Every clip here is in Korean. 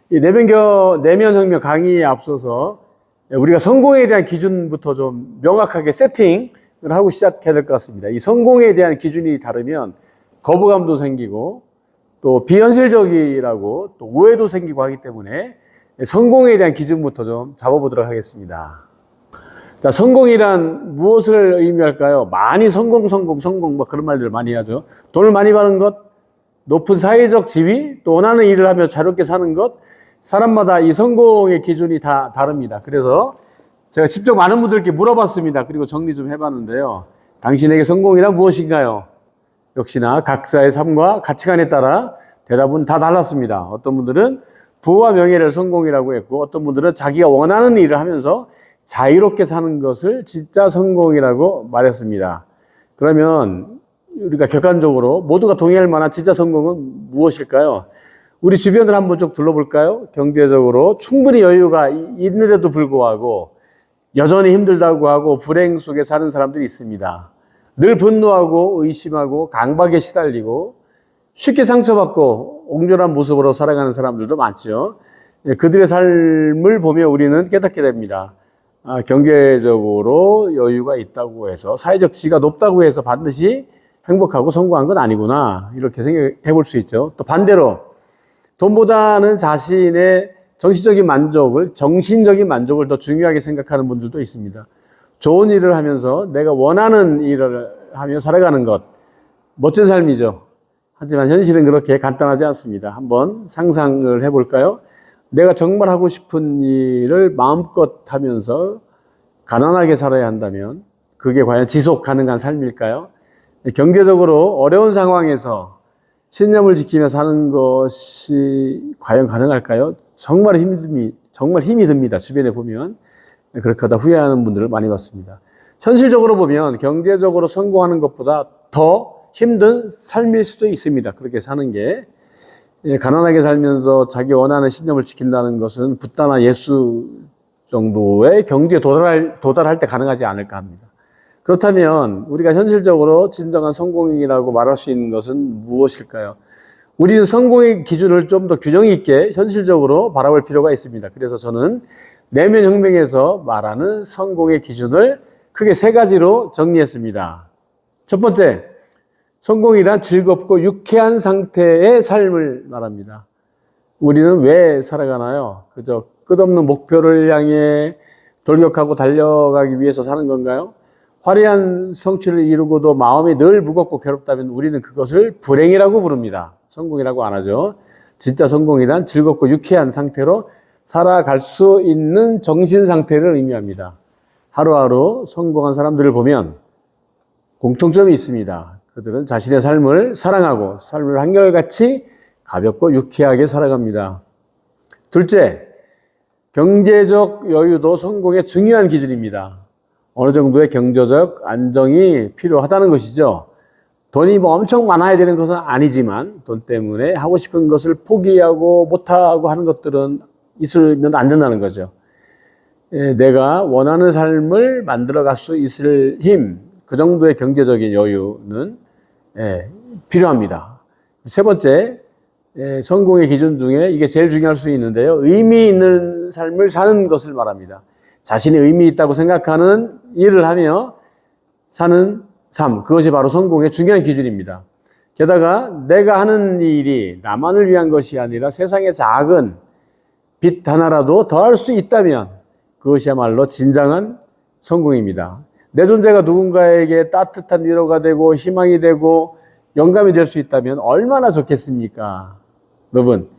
이 내면혁명 강의에 앞서서 우리가 성공에 대한 기준부터 좀 명확하게 세팅을 하고 시작해야 될 것 같습니다. 이 성공에 대한 기준이 다르면 거부감도 생기고 또 비현실적이라고 또 오해도 생기고 하기 때문에 성공에 대한 기준부터 좀 잡아보도록 하겠습니다. 자, 성공이란 무엇을 의미할까요? 많이 성공, 뭐 그런 말들을 많이 하죠. 돈을 많이 버는 것, 높은 사회적 지위, 또 원하는 일을 하며 자유롭게 사는 것, 사람마다 이 성공의 기준이 다 다릅니다. 그래서 제가 직접 많은 분들께 물어봤습니다. 그리고 정리 좀 해봤는데요. 당신에게 성공이란 무엇인가요? 역시나 각자의 삶과 가치관에 따라 대답은 다 달랐습니다. 어떤 분들은 부와 명예를 성공이라고 했고, 어떤 분들은 자기가 원하는 일을 하면서 자유롭게 사는 것을 진짜 성공이라고 말했습니다. 그러면 우리가 객관적으로 모두가 동의할 만한 진짜 성공은 무엇일까요? 우리 주변을 한번 쭉 둘러볼까요? 경제적으로 충분히 여유가 있는데도 불구하고 여전히 힘들다고 하고 불행 속에 사는 사람들이 있습니다. 늘 분노하고 의심하고 강박에 시달리고 쉽게 상처받고 옹졸한 모습으로 살아가는 사람들도 많죠. 그들의 삶을 보며 우리는 깨닫게 됩니다. 경제적으로 여유가 있다고 해서 사회적 지위가 높다고 해서 반드시 행복하고 성공한 건 아니구나, 이렇게 생각해 볼 수 있죠. 또 반대로 돈보다는 자신의 정신적인 만족을 더 중요하게 생각하는 분들도 있습니다. 좋은 일을 하면서 내가 원하는 일을 하며 살아가는 것, 멋진 삶이죠. 하지만 현실은 그렇게 간단하지 않습니다. 한번 상상을 해볼까요? 내가 정말 하고 싶은 일을 마음껏 하면서 가난하게 살아야 한다면 그게 과연 지속 가능한 삶일까요? 경제적으로 어려운 상황에서 신념을 지키며 사는 것이 과연 가능할까요? 정말 힘이 듭니다. 주변에 보면 그렇게 하다 후회하는 분들을 많이 봤습니다. 현실적으로 보면 경제적으로 성공하는 것보다 더 힘든 삶일 수도 있습니다. 그렇게 사는 게. 가난하게 살면서 자기 원하는 신념을 지킨다는 것은 붓다나 예수 정도의 경지에 도달할 때 가능하지 않을까 합니다. 그렇다면 우리가 현실적으로 진정한 성공이라고 말할 수 있는 것은 무엇일까요? 우리는 성공의 기준을 좀 더 균형 있게 현실적으로 바라볼 필요가 있습니다. 그래서 저는 내면혁명에서 말하는 성공의 기준을 크게 세 가지로 정리했습니다. 첫 번째, 성공이란 즐겁고 유쾌한 상태의 삶을 말합니다. 우리는 왜 살아가나요? 그저 끝없는 목표를 향해 돌격하고 달려가기 위해서 사는 건가요? 화려한 성취를 이루고도 마음이 늘 무겁고 괴롭다면 우리는 그것을 불행이라고 부릅니다. 성공이라고 안 하죠. 진짜 성공이란 즐겁고 유쾌한 상태로 살아갈 수 있는 정신 상태를 의미합니다. 하루하루 성공한 사람들을 보면 공통점이 있습니다. 그들은 자신의 삶을 사랑하고 삶을 한결같이 가볍고 유쾌하게 살아갑니다. 둘째, 경제적 여유도 성공의 중요한 기준입니다. 어느 정도의 경제적 안정이 필요하다는 것이죠. 돈이 엄청 많아야 되는 것은 아니지만 돈 때문에 하고 싶은 것을 포기하고 못하고 하는 것들은 있으면 안 된다는 거죠. 내가 원하는 삶을 만들어갈 수 있을 힘, 그 정도의 경제적인 여유는 필요합니다. 세 번째, 성공의 기준 중에 이게 제일 중요할 수 있는데요. 의미 있는 삶을 사는 것을 말합니다. 자신이 의미 있다고 생각하는 일을 하며 사는 삶, 그것이 바로 성공의 중요한 기준입니다. 게다가 내가 하는 일이 나만을 위한 것이 아니라 세상의 작은 빚 하나라도 더 할 수 있다면 그것이야말로 진정한 성공입니다. 내 존재가 누군가에게 따뜻한 위로가 되고 희망이 되고 영감이 될 수 있다면 얼마나 좋겠습니까? 여러분,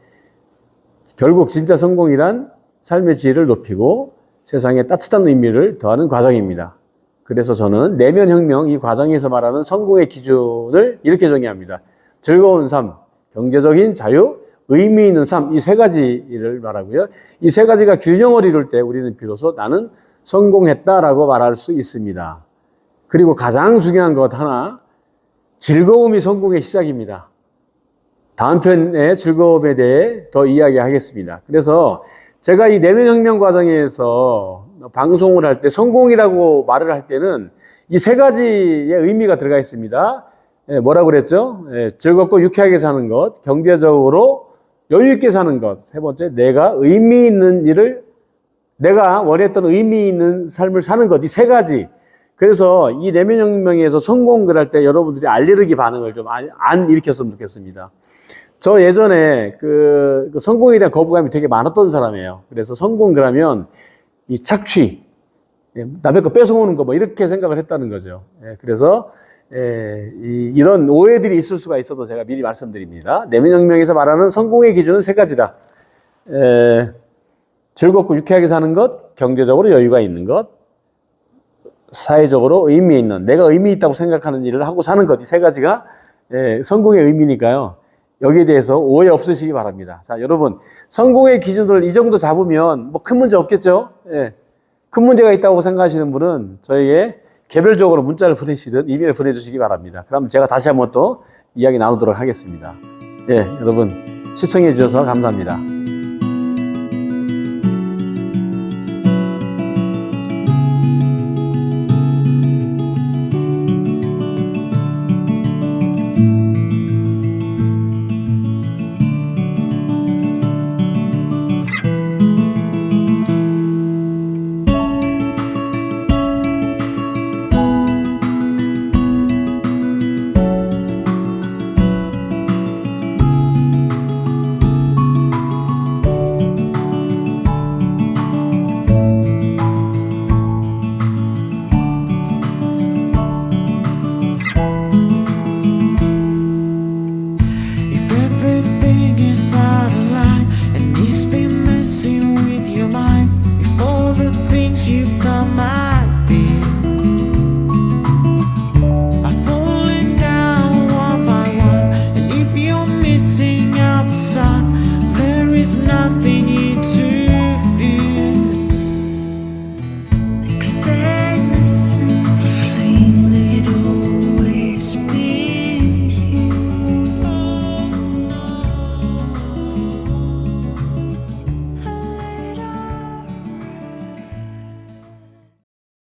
결국 진짜 성공이란 삶의 질을 높이고 세상에 따뜻한 의미를 더하는 과정입니다. 그래서 저는 내면혁명, 이 과정에서 말하는 성공의 기준을 이렇게 정의합니다. 즐거운 삶, 경제적인 자유, 의미 있는 삶, 이 세 가지를 말하고요. 이 세 가지가 균형을 이룰 때 우리는 비로소 나는 성공했다라고 말할 수 있습니다. 그리고 가장 중요한 것 하나, 즐거움이 성공의 시작입니다. 다음 편에 즐거움에 대해 더 이야기하겠습니다. 그래서 제가 이 내면혁명 과정에서 방송을 할 때 성공이라고 말을 할 때는 이 세 가지의 의미가 들어가 있습니다. 뭐라고 그랬죠? 즐겁고 유쾌하게 사는 것, 경제적으로 여유 있게 사는 것. 세 번째, 내가 의미 있는 일을, 내가 원했던 의미 있는 삶을 사는 것. 이 세 가지. 그래서 이 내면혁명에서 성공을 할 때 여러분들이 알레르기 반응을 좀 안 일으켰으면 좋겠습니다. 저 예전에 그 성공에 대한 거부감이 되게 많았던 사람이에요. 그래서 성공을 하면 이 착취, 남의 거 뺏어오는 거 뭐 이렇게 생각을 했다는 거죠. 그래서 이런 오해들이 있을 수가 있어도 제가 미리 말씀드립니다. 내면혁명에서 말하는 성공의 기준은 세 가지다. 즐겁고 유쾌하게 사는 것, 경제적으로 여유가 있는 것, 사회적으로 의미 있는, 내가 의미 있다고 생각하는 일을 하고 사는 것, 이 세 가지가 성공의 의미니까요. 여기에 대해서 오해 없으시기 바랍니다. 자, 여러분, 성공의 기준을 이 정도 잡으면 뭐 큰 문제 없겠죠? 큰 문제가 있다고 생각하시는 분은 저에게 개별적으로 문자를 보내시든 이메일 보내주시기 바랍니다. 그럼 제가 다시 한번 또 이야기 나누도록 하겠습니다. 여러분, 시청해 주셔서 감사합니다.